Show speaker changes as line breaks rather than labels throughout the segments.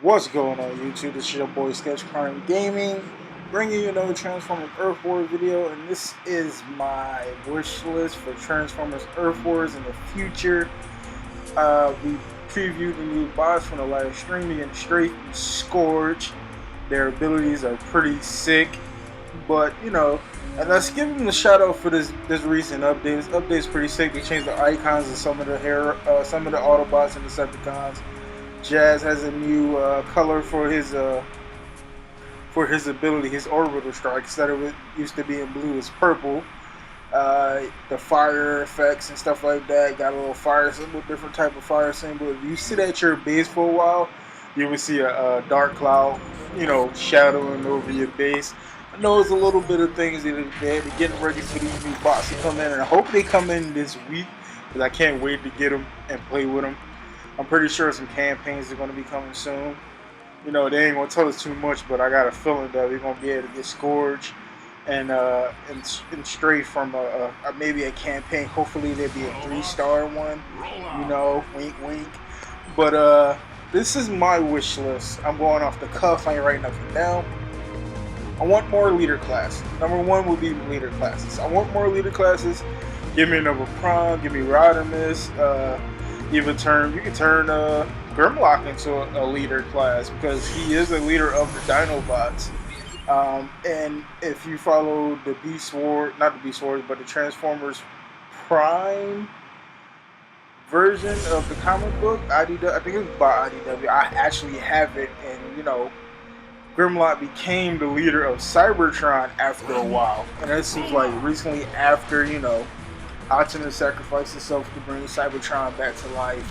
What's going on YouTube? This is your boy Sketch Prime Gaming, bringing you another Transformers Earth Wars video, and this is my wish list for Transformers Earth Wars in the future. We previewed the new boss from the live stream. You get Strafe and Scourge. Their abilities are pretty sick, but and let's give them the shout out for this recent update. This update's pretty sick. They changed the icons of some of the Autobots and Decepticons. Jazz has a new color for his ability, his orbital strike. Instead of it used to be in blue, it's purple. The fire effects and stuff like that got a little fire symbol, different type of fire symbol. If you sit at your base for a while, you will see a dark cloud, shadowing over your base. I know it's a little bit of things that they're getting ready for these new bots to come in, and I hope they come in this week because I can't wait to get them and play with them. I'm pretty sure some campaigns are going to be coming soon. They ain't going to tell us too much, but I got a feeling that we're going to be able to get Scourge and straight from maybe a campaign. Hopefully there'll be a 3-star one. Wink, wink. But this is my wish list. I'm going off the cuff. I ain't writing nothing down. I want more leader classes. Number one will be leader classes. I want more leader classes. Give me another Prime. Give me Rodimus. You can turn Grimlock into a leader class because he is a leader of the Dinobots. And if you follow the Beast Wars, not the Beast Wars, but the Transformers Prime version of the comic book, IDW, I think it was by IDW. I actually have it, and Grimlock became the leader of Cybertron after a while, and this was like recently after Optimus sacrificed himself to bring Cybertron back to life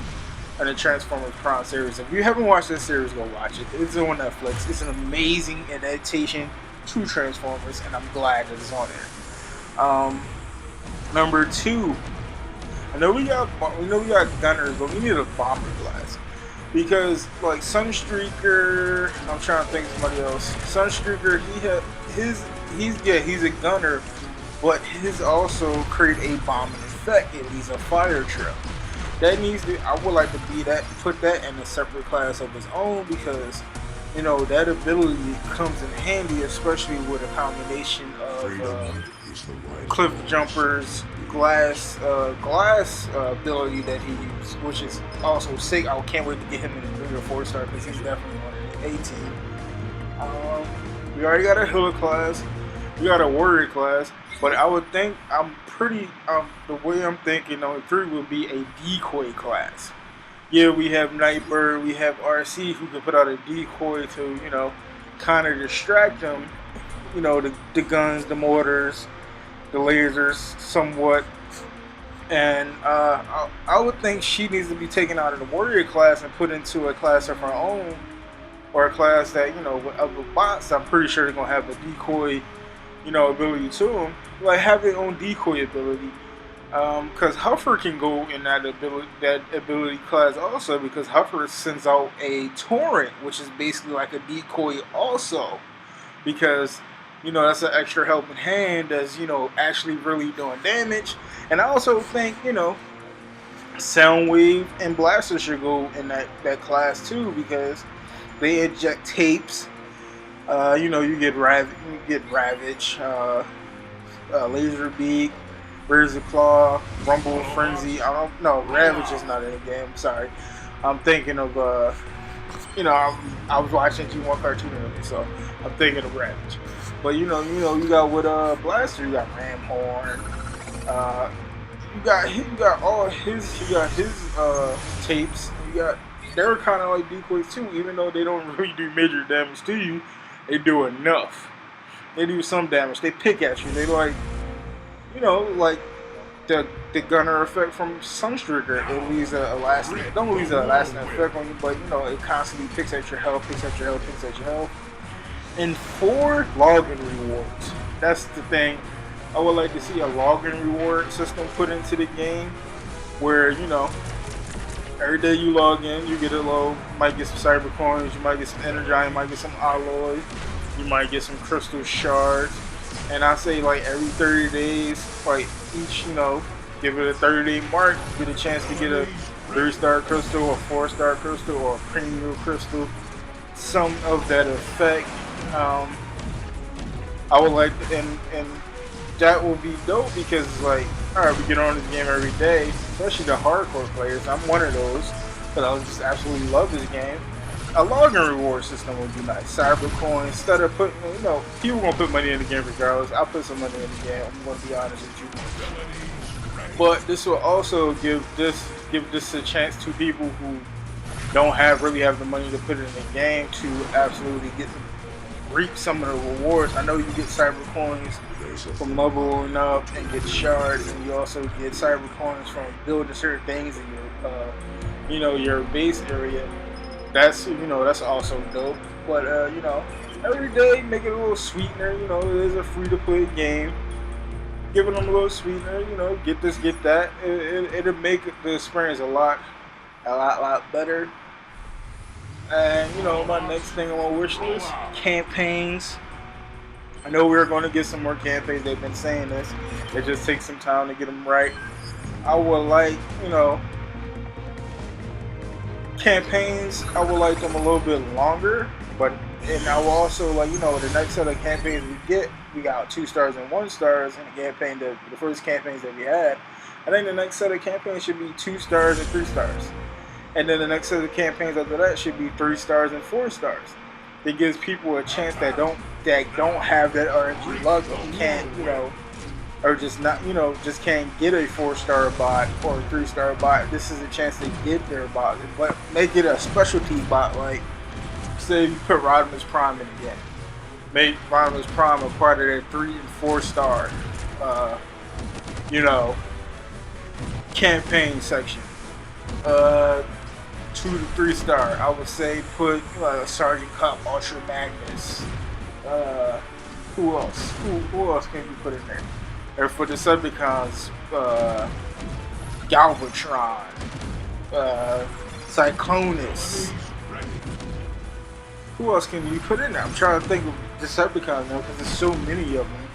in the Transformers Prime series. If you haven't watched this series, go watch it. It's on Netflix. It's an amazing adaptation to Transformers, and I'm glad that it's on there. Number two, I know we got gunners, but we need a bomber class because like Sunstreaker, I'm trying to think of somebody else. Sunstreaker, he's a gunner. But his also create a bombing effect. It leaves a fire trail. That needs to. I would like to put that in a separate class of its own because, that ability comes in handy, especially with a combination of cliff jumpers, glass ability that he used, which is also sick. I can't wait to get him in a 3 or 4-star because he's definitely one of the 18. We already got a healer class. We got a warrior class. But I would think the way I'm thinking on 3 would be a decoy class. Yeah, we have Nightbird, we have RC who can put out a decoy to, kind of distract them, the guns, the mortars, the lasers somewhat. And I would think she needs to be taken out of the warrior class and put into a class of her own, or a class that, with other bots. I'm pretty sure they're going to have a decoy ability to them, like have their own decoy ability, because Huffer can go in that ability class also, because Huffer sends out a torrent, which is basically like a decoy also, because that's an extra helping hand that's actually really doing damage. And I also think Soundwave and Blaster should go in that class too, because they eject tapes. You get Ravage, Laserbeak, Razor Claw, Rumble Frenzy. Ravage is not in the game. Sorry, I'm thinking of I was watching G1 cartoon earlier, so I'm thinking of Ravage. But you got with Blaster, you got Ramhorn. You got his tapes. They're kind of like decoys too, even though they don't really do major damage to you. They do enough. They do some damage. They pick at you. They like the gunner effect from Sunstreaker. It leaves a lasting. It don't leave a lasting effect on you, but it constantly picks at your health, picks at your health, picks at your health. And 4 login rewards. That's the thing. I would like to see a login reward system put into the game, where every day you log in, you get a low. You might get some cyber coins, you might get some Energize, you might get some alloy, you might get some crystal shards. And I say like every 30 days, like each, give it a 30-day mark, get a chance to get a 3-star crystal, or 4-star crystal, or a premium crystal. some of that effect. I would like, and that will be dope because it's like, all right, we get on this game every day, especially the hardcore players. I'm one of those, but I just absolutely love this game. A login reward system would be nice. Cybercoin, instead of putting, people gonna put money in the game regardless. I'll put some money in the game. I'm gonna be honest with you. But this will also give this a chance to people who don't really have the money to put it in the game to absolutely reap some of the rewards. I know you get cyber coins from leveling up and get shards, and you also get cyber coins from building certain things in your your base area. That's also dope. But every day make it a little sweetener. It is a free to play game. Giving them a little sweetener. Get this, get that. It'll make the experience a lot better. And my next thing on my wish list, campaigns. I know we're going to get some more campaigns. They've been saying this. It just takes some time to get them right. I would like, campaigns. I would like them a little bit longer, and I will also like, the next set of campaigns we got 2 stars and 1 stars in the campaign. The first campaigns that we had. I think the next set of campaigns should be 2 stars and 3 stars. And then the next set of campaigns after that should be 3 stars and 4 stars. It gives people a chance that don't have that RNG luck, or can't, or just not, just can't get a 4-star bot or a 3-star bot. This is a chance to get their bot, but make it a specialty bot. Like, say you put Rodimus Prime in the game, make Rodimus Prime a part of their 3 and 4 star, campaign section. 2 to 3 star, I would say put Sergeant Cup, Ultra Magnus. Who else? Who else can you put in there? Or for the Decepticons, Galvatron, Cyclonus. Who else can you put in there? I'm trying to think of Decepticons now because there's so many of them.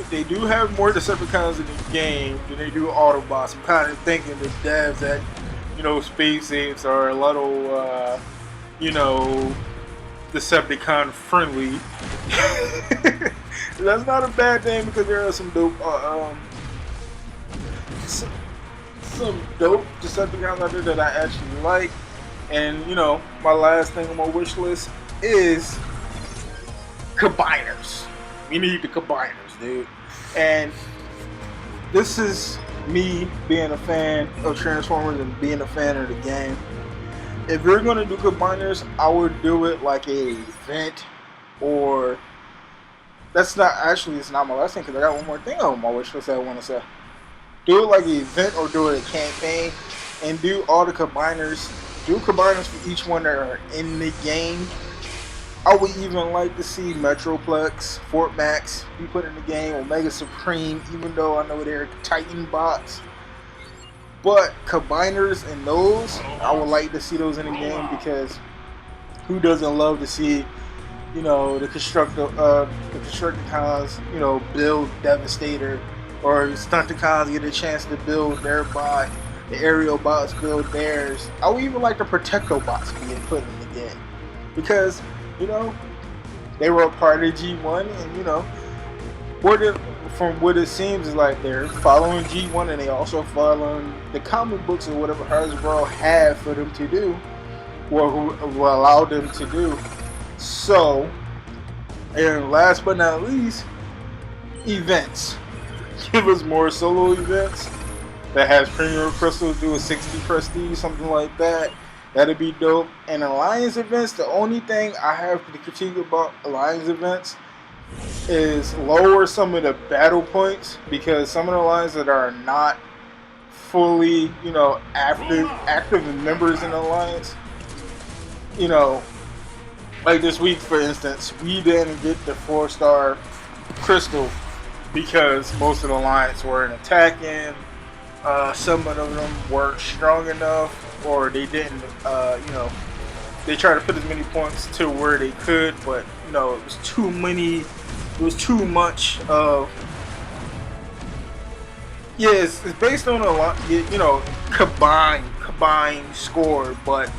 They do have more Decepticons in the game than they do Autobots. I'm kind of thinking the devs that Space Apes are a little Decepticon friendly. That's not a bad thing because there are some dope Decepticons out there that I actually like. And my last thing on my wish list is combiners. We need the combiners, dude. And this is me being a fan of Transformers and being a fan of the game. If you're gonna do combiners, I would do it like a event, or it's not my last thing because I got one more thing on my wish list that I want to say. Do it like an event or do it a campaign, and do all the combiners. Do combiners for each one that are in the game. I would even like to see Metroplex, Fort Max be put in the game, Omega Supreme, even though I know they're Titan bots. But combiners and those, I would like to see those in the game because who doesn't love to see, the Constructicons, build Devastator, or Stunticons get a chance to build their bot, the aerial bots build theirs. I would even like the Protecto bots being put in the game because they were a part of G1, and from what it seems is like they're following G1 and they also following the comic books or whatever Hasbro had for them to do, or who allowed them to do. So, and last but not least, events. Give us more solo events that has premium crystals, do a 60 prestige, something like that. That'd be dope. And alliance events, the only thing I have to critique about alliance events is lower some of the battle points, because some of the alliances that are not fully, active members in the alliance, like this week, for instance, we didn't get the 4-star crystal because most of the alliance weren't attacking. Some of them weren't strong enough, or they didn't, they tried to put as many points to where they could, but it was too many. It was too much of. Yeah, it's based on a lot, combined score, but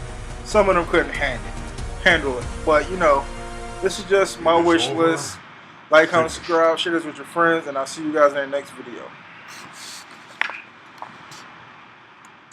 some of them couldn't handle it. handle it. But you know, this is just my wish list. Like, comment, subscribe, share this with your friends, and I'll see you guys in the next video.